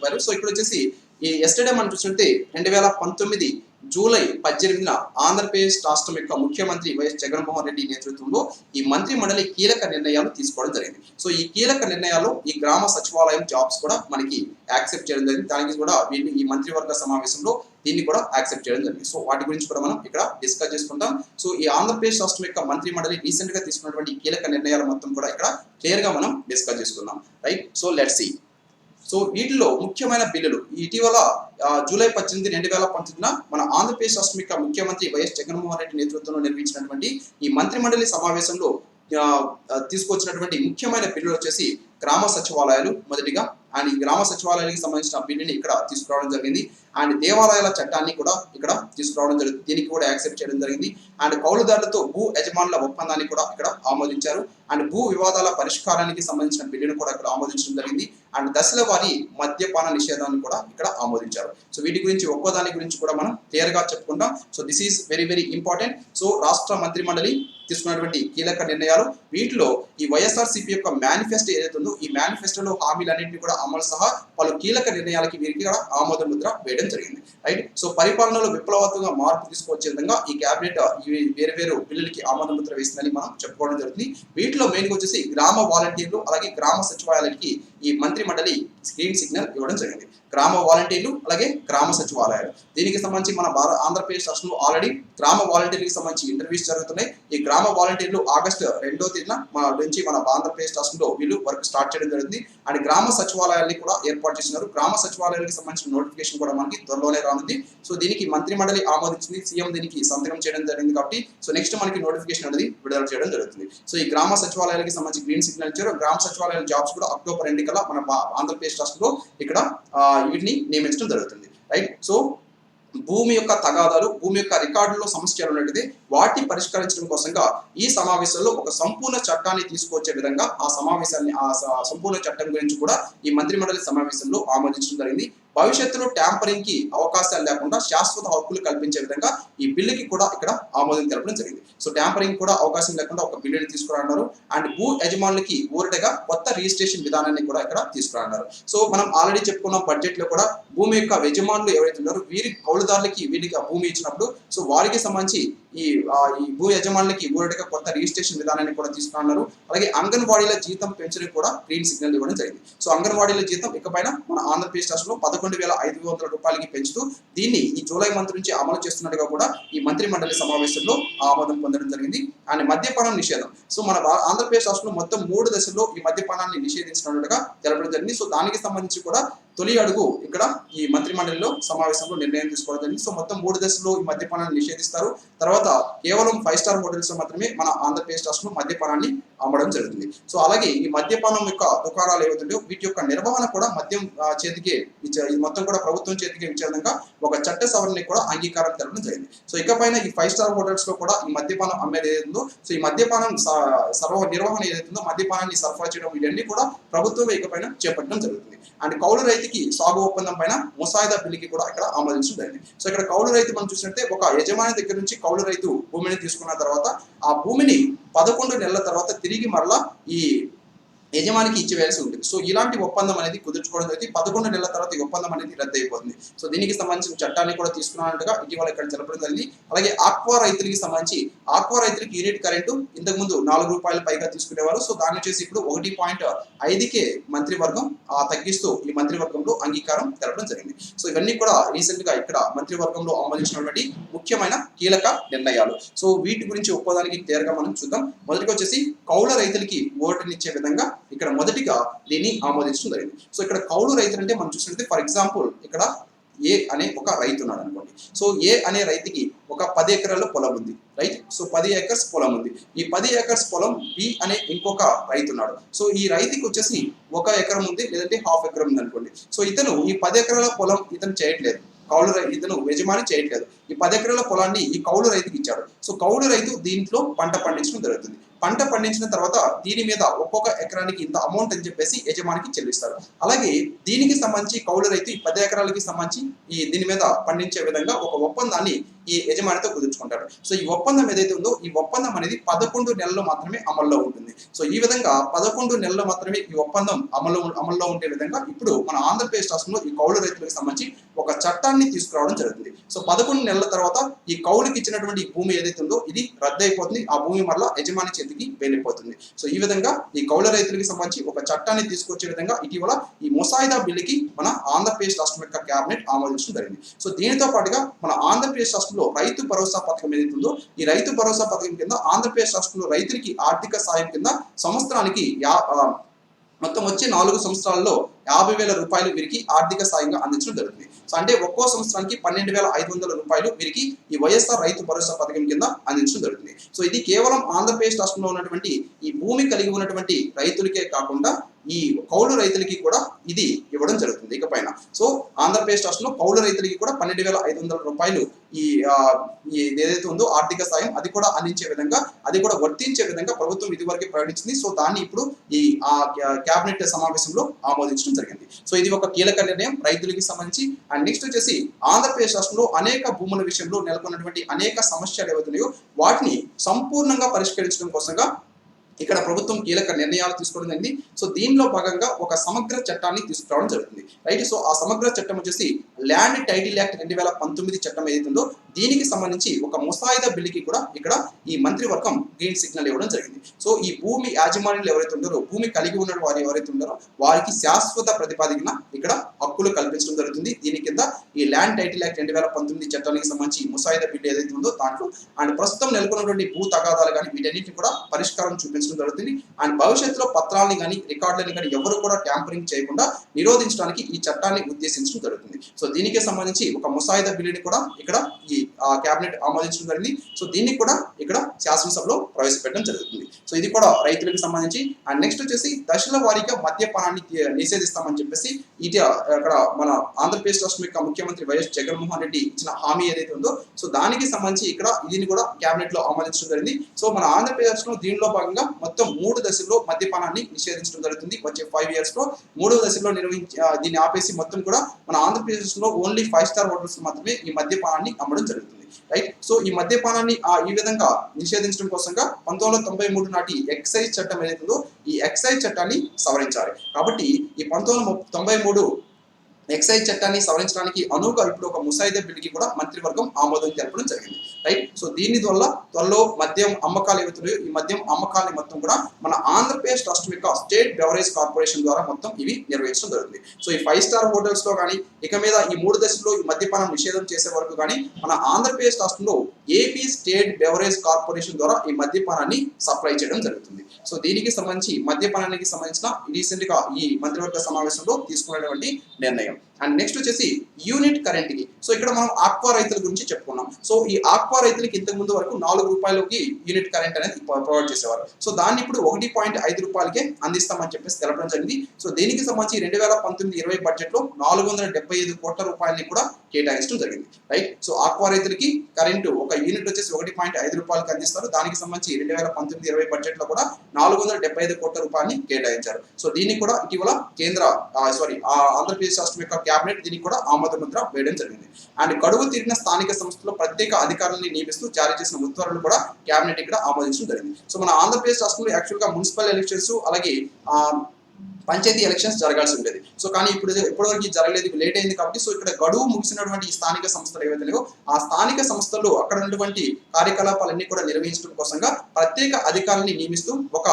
చెప్పారు. సో ఇక్కడ వచ్చేసి ఈ ఎస్టర్డే మనం చూస్తుంటే 2019 జూలై 18న ఆంధ్రప్రదేశ్ రాష్ట్రం యొక్క ముఖ్యమంత్రి వైఎస్ జగన్మోహన్ రెడ్డి నేతృత్వంలో ఈ మంత్రి మండలి కీలక నిర్ణయాలు తీసుకోవడం జరిగింది. సో ఈ కీలక నిర్ణయాలు ఈ గ్రామ సచివాలయం జాబ్స్ కూడా మనకి యాక్సెప్ట్ చేయడం జరిగింది. దానికి కూడా వీళ్ళు ఈ మంత్రివర్గ సమావేశంలో దీన్ని కూడా యాక్సెప్ట్ చేయడం జరిగింది. సో వాటి గురించి కూడా మనం ఇక్కడ డిస్కస్ చేసుకుంటాం. సో ఈ ఆంధ్రప్రదేశ్ రాష్ట్రం యొక్క మంత్రి మండలి రీసెంట్ గా తీసుకున్నటువంటి కీలక నిర్ణయాలు మొత్తం కూడా ఇక్కడ క్లియర్ గా మనం డిస్కస్ చేసుకుందాం. Right, so let's see. So వీటిలో ముఖ్యమైన బిల్లులు ఇటీవల జూలై 18, 2019 మన ఆంధ్రప్రదేశ్ రాష్ట్రం యొక్క ముఖ్యమంత్రి వైఎస్ జగన్మోహన్ రెడ్డి నేతృత్వంలో నిర్వహించినటువంటి ఈ మంత్రి మండలి సమావేశంలో తీసుకొచ్చినటువంటి ముఖ్యమైన బిల్లులు వచ్చేసి గ్రామ సచివాలయాలు మొదటిగా, అండ్ ఈ గ్రామ సచివాలయానికి సంబంధించిన బిల్లుని ఇక్కడ తీసుకురావడం జరిగింది. అండ్ దేవాలయాల చట్టాన్ని కూడా ఇక్కడ తీసుకురావడం జరిగింది, దీనికి కూడా యాక్సెప్ట్ చేయడం జరిగింది. అండ్ కౌలుదారులతో భూ యజమానుల ఒప్పందాన్ని కూడా ఇక్కడ ఆమోదించారు. అండ్ భూ వివాదాల పరిష్కారానికి సంబంధించిన బిల్లును కూడా ఇక్కడ ఆమోదించడం జరిగింది. అండ్ దశల వారి మద్యపాన నిషేధాన్ని కూడా ఇక్కడ ఆమోదించారు. సో వీటి గురించి ఒక్కో దాని గురించి కూడా మనం క్లియర్ గా చెప్పుకుంటాం. So this is very very important. So రాష్ట్ర మంత్రి మండలి తీసుకున్నటువంటి కీలక నిర్ణయాలు, వీటిలో ఈ వైఎస్ఆర్సీపీ యొక్క మేనిఫెస్టో ఏదైతే ఉందో ఈ మేనిఫెస్టోలో హామీలన్నింటినీ కూడా అమలు సహా పలు కీలక నిర్ణయాలకి వీరికి ఆమోద ముద్ర వేయడం జరిగింది. రైట్, సో పరిపాలనలో విప్లవాత్మకంగా మార్పు తీసుకొచ్చే విధంగా ఈ కేబినెట్ వేరు వేరు బిల్లులకి ఆమోద ముద్ర వేసిందని మనం చెప్పుకోవడం జరుగుతుంది. వీటిలో మెయిన్ గా వచ్చేసి గ్రామ వాలంటీర్లు అలాగే గ్రామ సచివాలయాలకి ఈ మంత్రి మండలి గ్రీన్ సిగ్నల్ ఇవ్వడం జరిగింది. గ్రామ వాలంటీర్లు అలాగే గ్రామ సచివాలయాలు, దీనికి సంబంధించి మన ఆంధ్రప్రదేశ్ రాష్ట్రంలో ఆల్రెడీ గ్రామ వాలంటీర్లకు సంబంధించి ఇంటర్వ్యూస్ జరుగుతున్నాయి. ఈ గ్రామ వాలంటీర్లు ఆగస్టు 2వ తేదీన నుంచి మన ఆంధ్రప్రదేశ్ రాష్ట్రంలో వీళ్ళు వర్క్ స్టార్ట్ చేయడం జరుగుతుంది. అండ్ గ్రామ సచివాలయాన్ని కూడా ఏర్పాటు చేస్తున్నారు. గ్రామ సచివాలయాలకు సంబంధించిన నోటిఫికేషన్ కూడా మనకి త్వరలోనే రానుంది. సో దీనికి మంత్రి మండలి ఆమోదించింది, సీఎం దీనికి సంతకం చేయడం జరిగింది. కాబట్టి సో నెక్స్ట్ మనకి నోటిఫికేషన్ అనేది విడుదల చేయడం జరుగుతుంది. సో ఈ గ్రామ సచివాలయాలకు సంబంధించి గ్రీన్ సిగ్నల్ ఇచ్చారు. గ్రామ సచివాలయాల జాబ్స్ కూడా అక్టోబర్ 2 కల్లా మన ఆంధ్రప్రదేశ్ రాష్ట్రంలో ఇక్కడ వీటిని నియమించడం జరుగుతుంది. రైట్, సో భూమి యొక్క తగాదాలు, భూమి యొక్క రికార్డులో సమస్యలు ఉన్నట్టు వాటిని పరిష్కరించడం కోసంగా ఈ సమావేశంలో ఒక సంపూర్ణ చట్టాన్ని తీసుకొచ్చే విధంగా ఆ సమావేశాన్ని సంపూర్ణ చట్టం గురించి కూడా ఈ మంత్రి మండలి సమావేశంలో ఆమోదించడం జరిగింది. భవిష్యత్తులో ట్యాంపరింగ్ కి అవకాశాలు లేకుండా శాశ్వత హక్కులు కల్పించే విధంగా ఈ బిల్లుకి కూడా ఇక్కడ ఆమోదం తెలపడం జరిగింది. సో ట్యాంపరింగ్ కూడా అవకాశం లేకుండా ఒక బిల్లుని తీసుకురాన్నారు. అండ్ భూ యజమానులకి ఊరటగా కొత్త రిజిస్ట్రేషన్ విధానాన్ని కూడా ఇక్కడ తీసుకురాన్నారు. సో మనం ఆల్రెడీ చెప్పుకున్న బడ్జెట్ లో కూడా భూమి యొక్క యజమానులు ఎవరైతే ఉన్నారో వీరి కౌలుదారులకి వీరికి ఆ భూమి ఇచ్చినప్పుడు సో వారికి సంబంధించి ఈ భూ యజమానులకి ఊరటగా కొత్త రిజిస్ట్రేషన్ విధానాన్ని కూడా తీసుకున్నారు. అలాగే అంగన్వాడీల జీతం పెంచడం కూడా గ్రీన్ సిగ్నల్ ఇవ్వడం జరిగింది. సో అంగన్వాడీల జీతం ఇకపైన మన ఆంధ్రప్రదేశ్ రాష్ట్రంలో 11,500 రూపాయలకి పెంచుతూ దీన్ని ఈ జూలై మంత్ నుంచి అమలు చేస్తున్నట్టుగా కూడా ఈ మంత్రి మండలి సమావేశంలో ఆమోదం పొందడం జరిగింది. అండ్ మద్యపానం నిషేధం, సో మన ఆంధ్రప్రదేశ్ రాష్ట్రంలో మొత్తం 3 దశల్లో ఈ మద్యపానాన్ని నిషేధించినట్టుగా తెలపడం జరిగింది. సో దానికి సంబంధించి కూడా తొలి అడుగు ఇక్కడ ఈ మంత్రి మండలిలో సమావేశంలో నిర్ణయం తీసుకోవడం జరిగింది. సో మొత్తం 3 దశల్లో ఈ మద్యపానాన్ని నిషేధిస్తారు. తర్వాత కేవలం 5 స్టార్ హోటల్స్ లో మాత్రమే మన ఆంధ్రప్రదేశ్ రాష్ట్రంలో మద్యపానాన్ని అమ్మడం జరుగుతుంది. సో అలాగే ఈ మద్యపానం యొక్క దుకాణాలు ఏవైతుందో వీటి యొక్క నిర్వహణ కూడా మద్యం చేతికే ఇది మొత్తం కూడా ప్రభుత్వం చేతికే ఇచ్చే విధంగా ఒక చట్ట సవరణని కూడా అంగీకారం తెలపడం జరిగింది. సో ఇకపైన ఈ 5 స్టార్ హోటల్స్ లో కూడా ఈ మద్యపానం అమ్మేది ఏదైతుందో సో ఈ మద్యపానం నిర్వహణ ఏదైతుందో మద్యపానాన్ని సరఫరా చేయడం ఇవన్నీ కూడా ప్రభుత్వం ఇకపైన చేపట్టడం జరుగుతుంది. అండ్ కౌలు రైతుకి సాగు ఒప్పందం పైన ముసాయిదా బిల్లుకి కూడా ఇక్కడ ఆమోదించడం జరిగింది. సో ఇక్కడ కౌలు రైతు మనం చూసినట్టే ఒక యజమాని దగ్గర నుంచి కౌలు రైతు భూమిని తీసుకున్న తర్వాత ఆ భూమిని 11 నెలల తర్వాత తిరిగి మరలా ఈ యజమానికి ఇచ్చివేయాల్సి ఉంటుంది. సో ఇలాంటి ఒప్పందం అనేది కుదుర్చుకోవడం జరిగింది. 11 నెలల తర్వాత ఈ ఒప్పందం అనేది రద్దు అయిపోతుంది. సో దీనికి సంబంధించిన చట్టాన్ని కూడా తీసుకున్నట్టుగా ఇటీవల ఇక్కడ తెలపడం జరిగింది. అలాగే ఆక్వా రైతులకి సంబంధించి ఆక్వా రైతులకి యూనిట్ కరెంటు ఇంతకుముందు 4 రూపాయల పైగా తీసుకునేవారు. సో దాన్ని వచ్చేసి ఇప్పుడు 1.5కే మంత్రివర్గం తగ్గిస్తూ ఈ మంత్రివర్గంలో అంగీకారం తెలపడం జరిగింది. సో ఇవన్నీ కూడా రీసెంట్ గా ఇక్కడ మంత్రివర్గంలో ఆమోదించినటువంటి ముఖ్యమైన కీలక నిర్ణయాలు. సో వీటి గురించి ఒక్కోదానికి క్లియర్ గా మనం చూద్దాం. మొదటిగా వచ్చేసి కౌల రైతులకి ఓటునిచ్చే విధంగా ఇక్కడ మొదటిగా దీన్ని ఆమోదించడం జరిగింది. సో ఇక్కడ కౌలు రైతులు అంటే మనం చూసినట్లయితే ఫర్ ఎగ్జాంపుల్ ఇక్కడ ఏ అనే ఒక రైతు ఉన్నాడు అనుకోండి. సో ఏ అనే రైతుకి ఒక 10 ఎకరాల పొలం ఉంది. రైట్, సో 10 ఏకర్స్ పొలం ఉంది. ఈ 10 ఏకర్స్ పొలం బి అనే ఇంకొక రైతు ఉన్నాడు. సో ఈ రైతుకి వచ్చేసి 1 ఎకరం ఉంది లేదంటే 1/2 ఎకరం ఉంది అనుకోండి. సో ఇతను ఈ 10 ఎకరాల పొలం ఇతను చేయట్లేదు, ఇతను యజమాని చేయట్లేదు. ఈ 10 ఎకరాల పొలాన్ని ఈ కౌలు రైతుకి ఇచ్చాడు. సో కౌలు రైతు దీంట్లో పంట పండించడం జరుగుతుంది. పంట పండించిన తర్వాత దీని మీద ఒక్కొక్క ఎకరానికి ఇంత అమౌంట్ అని చెప్పేసి యజమానికి చెల్లిస్తారు. అలాగే దీనికి సంబంధించి కౌలు రైతు ఈ 10 ఎకరాలకి సంబంధించి దీని మీద పండించే విధంగా ఒక ఒప్పందాన్ని ఈ యజమానితో కుదుర్చుకుంటారు. సో ఈ ఒప్పందం ఏదైతే ఉందో ఈ ఒప్పందం అనేది 11 నెలలు మాత్రమే అమల్లో ఉంటుంది. సో ఈ విధంగా 11 నెలలు మాత్రమే ఈ ఒప్పందం అమల్లో ఉండే విధంగా ఇప్పుడు మన ఆంధ్రప్రదేశ్ రాష్ట్రంలో ఈ కౌలు రైతులకు సంబంధించి ఒక చట్టాన్ని తీసుకురావడం జరుగుతుంది. సో 11 నెలల తర్వాత ఈ కౌలుకి ఇచ్చినటువంటి భూమి ఏదైతే ఉందో ఇది రద్దయిపోతుంది. ఆ భూమి మరలా యజమాని చేతికి వెళ్ళిపోతుంది. సో ఈ విధంగా ఈ కౌలు రైతులకు సంబంధించి ఒక చట్టాన్ని తీసుకొచ్చే విధంగా ఇటీవల ఈ ముసాయిదా బిల్లుకి మన ఆంధ్రప్రదేశ్ రాష్ట్రం యొక్క కేబినెట్ ఆమోదించడం జరిగింది. సో దీనితో పాటుగా మన ఆంధ్రప్రదేశ్ రాష్ట్రంలో రైతు భరోసా పథకం ఏదైతే ఉందో ఈ రైతు భరోసా పథకం కింద ఆంధ్రప్రదేశ్ రాష్ట్రంలో రైతులకి ఆర్థిక సాయం కింద సంవత్సరానికి మొత్తం వచ్చే 4 సంవత్సరాల్లో 50,000 రూపాయలు వీరికి ఆర్థిక సాయంగా అందించడం జరుగుతుంది. సో అంటే ఒక్కో సంవత్సరానికి 12,500 రూపాయలు వీరికి ఈ వైఎస్ఆర్ రైతు భరోసా పథకం కింద అందించడం జరుగుతుంది. సో ఇది కేవలం ఆంధ్రప్రదేశ్ రాష్ట్రంలో ఉన్నటువంటి ఈ భూమి కలిగి ఉన్నటువంటి రైతులకే కాకుండా ఈ కౌలు రైతులకి కూడా ఇది ఇవ్వడం జరుగుతుంది. ఇకపైన సో ఆంధ్రప్రదేశ్ రాష్ట్రంలో కౌలు రైతులకి కూడా 12,500 రూపాయలు ఈ ఏదైతే ఉందో ఆర్థిక సాయం అది కూడా అందించే విధంగా అది కూడా వర్తించే విధంగా ప్రభుత్వం ఇదివరకే ప్రకటించింది. సో దాన్ని ఇప్పుడు ఈ కేబినెట్ సమావేశంలో ఆమోదించడం జరిగింది. సో ఇది ఒక కీలక నిర్ణయం రైతులకి సంబంధించి. అండ్ నెక్స్ట్ వచ్చేసి ఆంధ్రప్రదేశ్ రాష్ట్రంలో అనేక భూముల విషయంలో నెలకొన్నటువంటి అనేక సమస్యలు ఏవైతున్నాయో వాటిని సంపూర్ణంగా పరిష్కరించడం కోసంగా ఇక్కడ ప్రభుత్వం కీలక నిర్ణయాలు తీసుకోవడం జరిగింది. సో దీనిలో భాగంగా ఒక సమగ్ర చట్టాన్ని తీసుకురావడం జరుగుతుంది. రైట్. సో ఆ సమగ్ర చట్టం వచ్చేసి ల్యాండ్ టైటిల్ యాక్ట్ 2019 చట్టం ఏదైతే ఉందో దీనికి సంబంధించి ఒక ముసాయిదా బిల్లుకి కూడా ఇక్కడ ఈ మంత్రివర్గం గ్రీన్ సిగ్నల్ ఇవ్వడం జరిగింది. సో ఈ భూమి యాజమాన్యులు ఎవరైతే ఉన్నారో భూమి కలిగి ఉన్న వారు ఎవరైతే ఉన్నారో వారికి శాశ్వత ప్రతిపాదికన ఇక్కడ హక్కులు కల్పించడం జరుగుతుంది. దీని కింద ఈ ల్యాండ్ టైటిల్ యాక్ట్ 2019 చట్టానికి సంబంధించి ముసాయిదా బిల్లు ఏదైతే ఉందో దాంట్లో అండ్ ప్రస్తుతం నెలకొన్నటువంటి భూ తగాదాలు కానీ వీటన్నిటిని కూడా పరిష్కారం చూపించడం జరుగుతుంది. అండ్ భవిష్యత్తులో పత్రాలని కానీ రికార్డులని కానీ ఎవరు కూడా ట్యాంపరింగ్ చేయకుండా నిరోధించడానికి ఈ చట్టాన్ని ఉద్దేశించడం జరుగుతుంది. సో దీనికి సంబంధించి ఒక ముసాయిదా బిల్లుని కూడా ఇక్కడ ఈ కేబినెట్ ఆమోదించడం జరిగింది. సో దీన్ని కూడా ఇక్కడ శాసనసభలో ప్రవేశపెట్టడం జరుగుతుంది. సో ఇది కూడా రైతులకు సంబంధించి. అండ్ నెక్స్ట్ వచ్చేసి దశల వారీగా మద్యపానాన్ని నిషేధిస్తామని చెప్పేసి ఇది అక్కడ మన ఆంధ్రప్రదేశ్ రాష్ట్రం యొక్క ముఖ్యమంత్రి వైఎస్ జగన్మోహన్ రెడ్డి ఇచ్చిన హామీ ఏదైతే ఉందో సో దానికి సంబంధించి ఇక్కడ దీన్ని కూడా కేబినెట్ లో ఆమోదించడం జరిగింది. సో మన ఆంధ్రప్రదేశ్ లో దీనిలో భాగంగా మొత్తం 3 దశల్లో మద్యపానాన్ని నిషేధించడం జరుగుతుంది. వచ్చే 5 years లో 3వ దశలో దీన్ని ఆపేసి మొత్తం కూడా మన ఆంధ్రప్రదేశ్ లో ఓన్లీ 5 star హోటల్స్ మాత్రమే ఈ మద్యపానాన్ని అమ్మడం జరుగుతుంది. రైట్. సో ఈ మద్యపానాన్ని ఈ విధంగా నిషేధించడం కోసంగా 1993 నాటి ఎక్సైజ్ చట్టం ఏదైతుందో ఈ ఎక్సైజ్ చట్టాన్ని సవరించాలి. కాబట్టి ఈ 1993 ఎక్సైజ్ చట్టాన్ని సవరించడానికి అనువుగా ఇప్పుడు ఒక ముసాయిదా బిల్లుకి కూడా మంత్రివర్గం ఆమోదం తెలపడం జరిగింది. రైట్. సో దీని వల్ల త్వరలో మద్యం అమ్మకాలు ఏవైతున్నాయో ఈ మద్యం అమ్మకాలని మొత్తం కూడా మన ఆంధ్రప్రదేశ్ రాష్ట్రం యొక్క స్టేట్ బెవరేజ్ కార్పొరేషన్ ద్వారా మొత్తం ఇవి నిర్వహించడం జరుగుతుంది. సో ఈ 5 star హోటల్స్ లో కానీ ఇక మీద ఈ 3 దశల్లో ఈ మద్యపానం నిషేధం చేసే వరకు కానీ మన ఆంధ్రప్రదేశ్ రాష్ట్రంలో ఏపీ స్టేట్ బెవరేజ్ కార్పొరేషన్ ద్వారా ఈ మద్యపానాన్ని సప్లై చేయడం జరుగుతుంది. సో దీనికి సంబంధించి మద్యపానానికి సంబంధించిన రీసెంట్ గా ఈ మంత్రివర్గ సమావేశంలో తీసుకున్నటువంటి నిర్ణయం. అండ్ నెక్స్ట్ వచ్చేసి యూనిట్ కరెంట్ కి. సో ఇక్కడ మనం ఆక్వా రైతుల గురించి చెప్పుకున్నాం. సో ఈ ఆక్వా రైతులకి ఇంతకు ముందు వరకు 4 రూపాయలకి యూనిట్ కరెంట్ అనేది ప్రొవైడ్ చేసేవారు. సో దాన్ని ఇప్పుడు 1.5 రూపాయలకే అందిస్తామని చెప్పేసి తెలపడం జరిగింది. సో దీనికి సంబంధించి 2019-20 బడ్జెట్ లో 475 కోట్ల రూపాయలని కూడా కేటాయించడం జరిగింది. రైట్. సో ఆక్వా రైతులకి కరెంటు ఒక యూనిట్ వచ్చేసి 1.5 రూపాయలకి అందిస్తారు. దానికి సంబంధించి 2019-20 బడ్జెట్ లో కూడా 475 కోట్ల రూపాయలని కేటాయించారు. సో దీన్ని కూడా ఇటీవల ఆంధ్రప్రదేశ్ రాష్ట్రం యొక్క కేబినెట్ దీనికి కూడా ఆమోద ముద్ర వేయడం జరిగింది. అండ్ గడువు తీరిన స్థానిక సంస్థల్లో ప్రత్యేక అధికారులను నియమిస్తూ జారీ చేసిన ఉత్తర్వులు కూడా కేబినెట్ ఇక్కడ ఆమోదించడం జరిగింది. సో మన ఆంధ్రప్రదేశ్ రాష్ట్రంలో యాక్చువల్ గా మున్సిపల్ ఎలక్షన్స్ అలాగే పంచాయతీ ఎలక్షన్స్ జరగాల్సి ఉండేది. సో కానీ ఇప్పటివరకు జరగలేదు, లేట్ అయింది. కాబట్టి సో ఇక్కడ గడువు ముగిసినటువంటి ఈ స్థానిక సంస్థలు ఏవైతే లేవో ఆ స్థానిక సంస్థల్లో అక్కడ ఉన్నటువంటి కార్యకలాపాలన్నీ కూడా నిర్వహించడం కోసంగా ప్రత్యేక అధికారులని నియమిస్తూ ఒక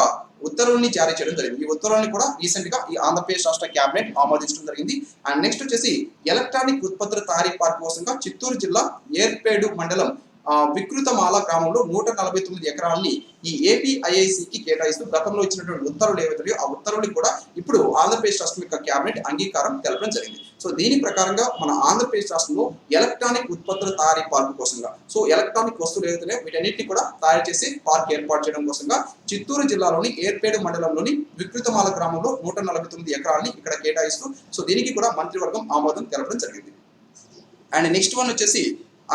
ఉత్తర్వుల్ని జారీ చేయడం జరిగింది. ఈ ఉత్తర్వుల్ని కూడా రీసెంట్ గా ఈ ఆంధ్రప్రదేశ్ రాష్ట్ర కేబినెట్ ఆమోదించడం జరిగింది. అండ్ నెక్స్ట్ వచ్చేసి ఎలక్ట్రానిక్ ఉత్పత్తుల తయారీ పార్క్ కోసంగా చిత్తూరు జిల్లా ఏర్పేడు మండలం వికృతమాల గ్రామంలో 149 ఎకరాలని ఈ ఏపీఐఐసికి కేటాయిస్తూ గతంలో ఇచ్చినటువంటి ఉత్తర్వులు ఏవైతే ఆ ఉత్తర్వులకు కూడా ఇప్పుడు ఆంధ్రప్రదేశ్ రాష్ట్రం యొక్క కేబినెట్ అంగీకారం తెలపడం జరిగింది. సో దీని ప్రకారంగా మన ఆంధ్రప్రదేశ్ రాష్ట్రంలో ఎలక్ట్రానిక్ ఉత్పత్తుల తయారీ పార్క్ కోసంగా సో ఎలక్ట్రానిక్ వస్తువులు ఏవైతే వీటన్నిటిని కూడా తయారు చేసి పార్క్ ఏర్పాటు చేయడం కోసంగా చిత్తూరు జిల్లాలోని ఏర్పేడు మండలంలోని వికృతమాల గ్రామంలో 149 ఎకరాలని ఇక్కడ కేటాయిస్తూ సో దీనికి కూడా మంత్రివర్గం ఆమోదం తెలపడం జరిగింది. అండ్ నెక్స్ట్ వన్ వచ్చేసి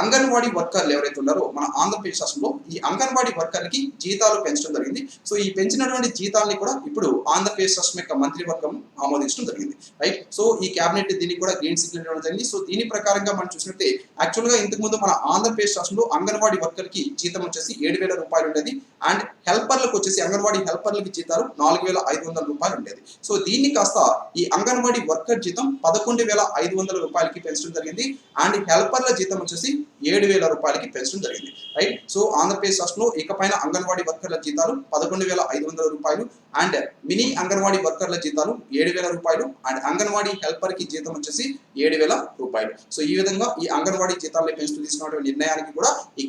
అంగన్వాడీ వర్కర్లు ఎవరైతే ఉన్నారో మన ఆంధ్రప్రదేశ్ రాష్ట్రంలో ఈ అంగన్వాడీ వర్కర్లకి జీతాలు పెంచడం జరిగింది. సో ఈ పెంచినటువంటి జీతాలని కూడా ఇప్పుడు ఆంధ్రప్రదేశ్ రాష్ట్రం యొక్క మంత్రివర్గం ఆమోదించడం జరిగింది. రైట్. సో ఈ కేబినెట్ దీనికి కూడా గ్రీన్ సిగ్నల్ ఇవ్వడం జరిగింది. సో దీని ప్రకారంగా మనం చూసినట్టే యాక్చువల్గా ఇంతకుముందు మన ఆంధ్రప్రదేశ్ రాష్ట్రంలో అంగన్వాడీ వర్కర్కి జీతం వచ్చేసి 7,000 రూపాయలు ఉండేది. అండ్ హెల్పర్లకు వచ్చేసి అంగన్వాడీ హెల్పర్లకి జీతాలు 4,500 రూపాయలు ఉండేది. సో దీన్ని కాస్త ఈ అంగన్వాడీ వర్కర్ జీతం 11,500 రూపాయలకి పెంచడం జరిగింది. అండ్ హెల్పర్ల జీతం వచ్చేసి 7,000 రూపాయలకి పెంచడం జరిగింది. రైట్. సో ఆంధ్రప్రదేశ్ రాష్ట్రంలో ఇకపైన అంగన్వాడీ వర్కర్ల జీతాలు 11,500 రూపాయలు అండ్ మినీ అంగన్వాడీ వర్కర్ల జీతాలు 7,000 రూపాయలు అండ్ అంగన్వాడీ హెల్పర్ కి జీతం వచ్చేసి 7,000 రూపాయలు. సో ఈ విధంగా ఈ అంగన్వాడీ జీతాలను పెంచుతూ తీసుకున్నటువంటి నిర్ణయానికి కూడా ఈ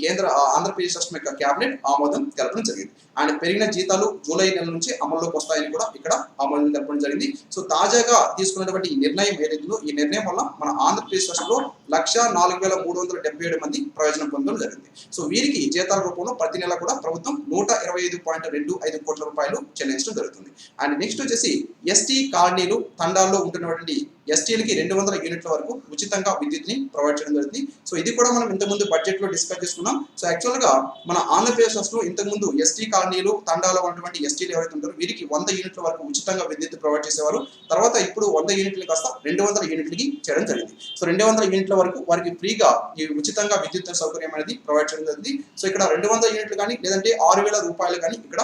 ఆంధ్రప్రదేశ్ రాష్ట్రం యొక్క కేబినెట్ ఆమోదం తెలపడం జరిగింది. అండ్ పెరిగిన జీతాలు జూలై నెల నుంచి అమల్లోకి వస్తాయని కూడా ఇక్కడ ఆమోదం తెలపడం జరిగింది. సో తాజాగా తీసుకున్నటువంటి ఈ నిర్ణయం ఏదైతుందో ఈ నిర్ణయం వల్ల మన ఆంధ్రప్రదేశ్ రాష్ట్రంలో 1,04,377 మంది ప్రయోజనం పొందడం జరిగింది. సో వీరికి జీతాల రూపంలో ప్రతి నెల కూడా ప్రభుత్వం 125.25 కోట్ల రూపాయలు చెల్లించడం జరుగుతుంది. అండ్ నెక్స్ట్ వచ్చేసి ఎస్టీ కాలనీలు తండాల్లో ఉంటున్నటువంటి ఎస్టీలకి 200 యూనిట్ల వరకు ఉచితంగా విద్యుత్ని ప్రొవైడ్ చేయడం జరుగుతుంది. సో ఇది కూడా మనం ఇంతకుముందు బడ్జెట్ లో డిస్కస్ చేసుకున్నాం. సో యాక్చువల్ గా మన ఆంధ్రప్రదేశ్ రాష్ట్రంలో ఇంతకుముందు ఎస్టీ కాలనీలు తండాలో ఉన్నటువంటి ఎస్టీలు ఎవరైతే ఉంటారో వీరికి 100 యూనిట్ల వరకు ఉచితంగా విద్యుత్ ప్రొవైడ్ చేసేవారు. తర్వాత ఇప్పుడు 100 యూనిట్లు కాస్త 200 యూనిట్లకి చేయడం జరిగింది. సో 200 యూనిట్ల వరకు వారికి ఫ్రీగా ఈ ఉచితంగా విద్యుత్ సౌకర్యం అనేది ప్రొవైడ్ చేయడం జరిగింది. సో ఇక్కడ 200 యూనిట్లు కానీ లేదంటే 6,000 రూపాయలు కానీ ఇక్కడ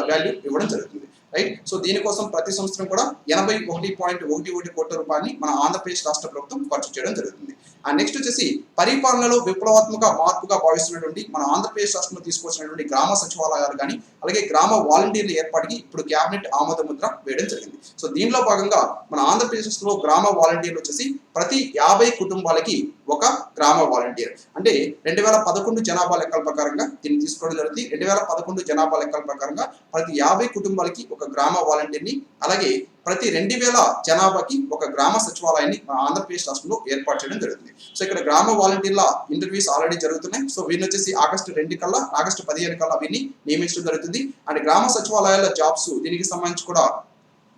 వాల్యూ ఇవ్వడం జరుగుతుంది. రైట్. సో దీనికోసం ప్రతి సంవత్సరం కూడా 81.11 కోట్ల రూపాయలని మన ఆంధ్రప్రదేశ్ రాష్ట్ర ప్రభుత్వం ఖర్చు చేయడం జరుగుతుంది. అండ్ నెక్స్ట్ వచ్చేసి పరిపాలనలో విప్లవాత్మక మార్పుగా భావిస్తున్నటువంటి మన ఆంధ్రప్రదేశ్ రాష్ట్రంలో తీసుకొచ్చినటువంటి గ్రామ సచివాలయాలు కానీ అలాగే గ్రామ వాలంటీర్ల ఏర్పాటుకి ఇప్పుడు కేబినెట్ ఆమోద ముద్ర వేయడం జరిగింది. సో దీనిలో భాగంగా మన ఆంధ్రప్రదేశ్ రాష్ట్రంలో గ్రామ వాలంటీర్లు వచ్చేసి ప్రతి 50 కుటుంబాలకి ఒక గ్రామ వాలంటీర్ అంటే 2011 జనాభా లెక్కల ప్రకారంగా దీన్ని తీసుకోవడం జరుగుతుంది. 2011 జనాభా లెక్కల ప్రకారంగా ప్రతి 50 కుటుంబాలకి ఒక గ్రామ వాలంటీర్ని అలాగే ప్రతి 2,000 జనాభాకి ఒక గ్రామ సచివాలయాన్ని మన ఆంధ్రప్రదేశ్ రాష్ట్రంలో ఏర్పాటు చేయడం జరుగుతుంది. సో ఇక్కడ గ్రామ వాలంటీర్ల ఇంటర్వ్యూస్ ఆల్రెడీ జరుగుతున్నాయి. సో వీరిని వచ్చేసి ఆగస్టు 15 కల్లా వీరిని నియమించడం జరుగుతుంది. అండ్ గ్రామ సచివాలయాల జాబ్స్ దీనికి సంబంధించి కూడా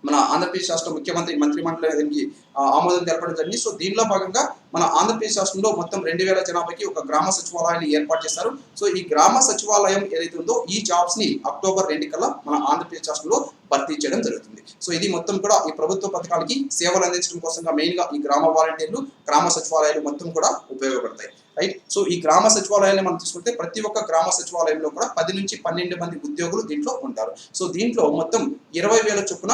మన ఆంధ్రప్రదేశ్ రాష్ట్ర ముఖ్యమంత్రి మంత్రిమండలి దీనికి ఆమోదం తెలపడం జరిగింది. సో దీనిలో భాగంగా మన ఆంధ్రప్రదేశ్ రాష్ట్రంలో మొత్తం 2,000 జనాభాకి ఒక గ్రామ సచివాలయాన్ని ఏర్పాటు చేశారు. సో ఈ గ్రామ సచివాలయం ఏదైతే ఉందో ఈ జాబ్స్ ని అక్టోబర్ 2 కల్లా మన ఆంధ్రప్రదేశ్ రాష్ట్రంలో భర్తీ చేయడం జరుగుతుంది. సో ఇది మొత్తం కూడా ఈ ప్రభుత్వ పథకాలకి సేవలు అందించడం కోసంగా మెయిన్ గా ఈ గ్రామ వాలంటీర్లు గ్రామ సచివాలయాలు మొత్తం కూడా ఉపయోగపడతాయి. రైట్. సో ఈ గ్రామ సచివాలయాన్ని మనం తీసుకుంటే ప్రతి ఒక్క గ్రామ సచివాలయంలో కూడా 10 నుంచి 12 మంది ఉద్యోగులు దీంట్లో ఉంటారు. సో దీంట్లో మొత్తం 20,000 చొప్పున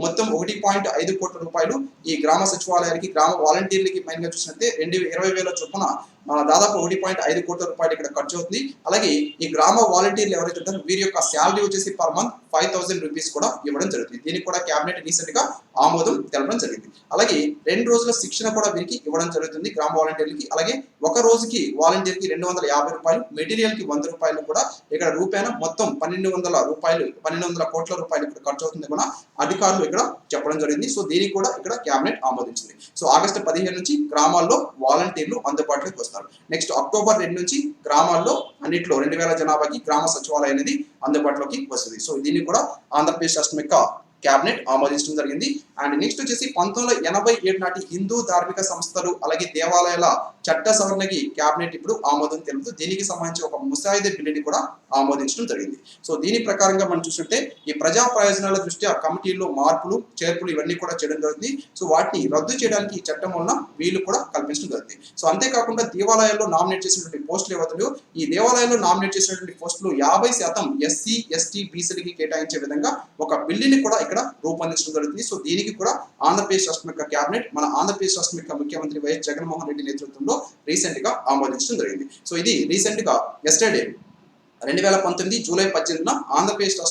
మొత్తం 1.5 కోట్ల రూపాయలు ఈ గ్రామ సచివాలయానికి గ్రామ వాలంటీర్లకి మెయిన్ గా చూసినట్టే 20,000 చొప్పున దాదాపు 1.5 కోట్ల రూపాయలు ఇక్కడ ఖర్చు అవుతుంది. అలాగే ఈ గ్రామ వాలంటీర్లు ఎవరైతే ఉంటారో వీరి యొక్క శాలరీ వచ్చేసి పర్ మంత్ 5,000 రూపీస్ కూడా ఇవ్వడం జరుగుతుంది. దీనికి కూడా కేబినెట్ రీసెంట్ గా ఆమోదం తెలపడం జరిగింది. అలాగే 2 రోజుల శిక్షణ కూడా వీరికి ఇవ్వడం జరుగుతుంది గ్రామ వాలంటీర్లకి. అలాగే ఒక రోజుకి వాలంటీర్ కి 250 రూపాయలు మెటీరియల్ కి 100 రూపాయలు కూడా ఇక్కడ రూపాయన మొత్తం 1,200 కోట్ల రూపాయలు ఇక్కడ ఖర్చు అవుతుంది కూడా అధికారులు ఇక్కడ చెప్పడం జరిగింది. సో దీనికి కూడా ఇక్కడ కేబినెట్ ఆమోదించింది. సో ఆగస్టు 15 నుంచి గ్రామాల్లో వాలంటీర్లు అందుబాటులోకి వస్తారు. నెక్స్ట్ అక్టోబర్ 2 నుంచి గ్రామాల్లో అన్నిట్లో 2,000 జనాభాకి గ్రామ సచివాలయం అనేది అందుబాటులోకి వస్తుంది. సో దీన్ని కూడా ఆంధ్రప్రదేశ్ రాష్ట్రం యొక్క కేబినెట్ ఆమోదించడం జరిగింది. అండ్ నెక్స్ట్ వచ్చేసి 1987 నాటి హిందూ ధార్మిక సంస్థలు అలాగే దేవాలయాల చట్ట సవరణకి కేబినెట్ ఇప్పుడు ఆమోదం తెలుపుతూ దీనికి సంబంధించి ఒక ముసాయిదా బిల్లుని కూడా ఆమోదించడం జరిగింది. సో దీని ప్రకారంగా మనం చూస్తుంటే ఈ ప్రజా ప్రయోజనాల దృష్ట్యా కమిటీల్లో మార్పులు చేర్పులు ఇవన్నీ కూడా చేయడం జరుగుతుంది. సో వాటిని రద్దు చేయడానికి ఈ చట్టం వలన వీళ్ళు కూడా కల్పించడం జరుగుతుంది. సో అంతేకాకుండా దేవాలయాల్లో నామినేట్ చేసినటువంటి పోస్టులు ఏవైతే ఈ దేవాలయాల్లో నామినేట్ చేసినటువంటి పోస్టులు 50% ఎస్సీ ఎస్టీ బీసీలకి కేటాయించే విధంగా ఒక బిల్లుని కూడా ఇక్కడ రూపొందించడం జరుగుతుంది. సో దీనికి కూడా ఆంధ్రప్రదేశ్ రాష్ట్రం యొక్క కేబినెట్ మన ఆంధ్రప్రదేశ్ రాష్ట్రం యొక్క ముఖ్యమంత్రి వైఎస్ జగన్మోహన్ రెడ్డి నేతృత్వంలో రీసెంట్ గా ఆమోదించడం జరిగింది. సో ఇది రీసెంట్ గా ఎస్టర్డే 2019 జూలై 18 ఆంధ్రప్రదేశ్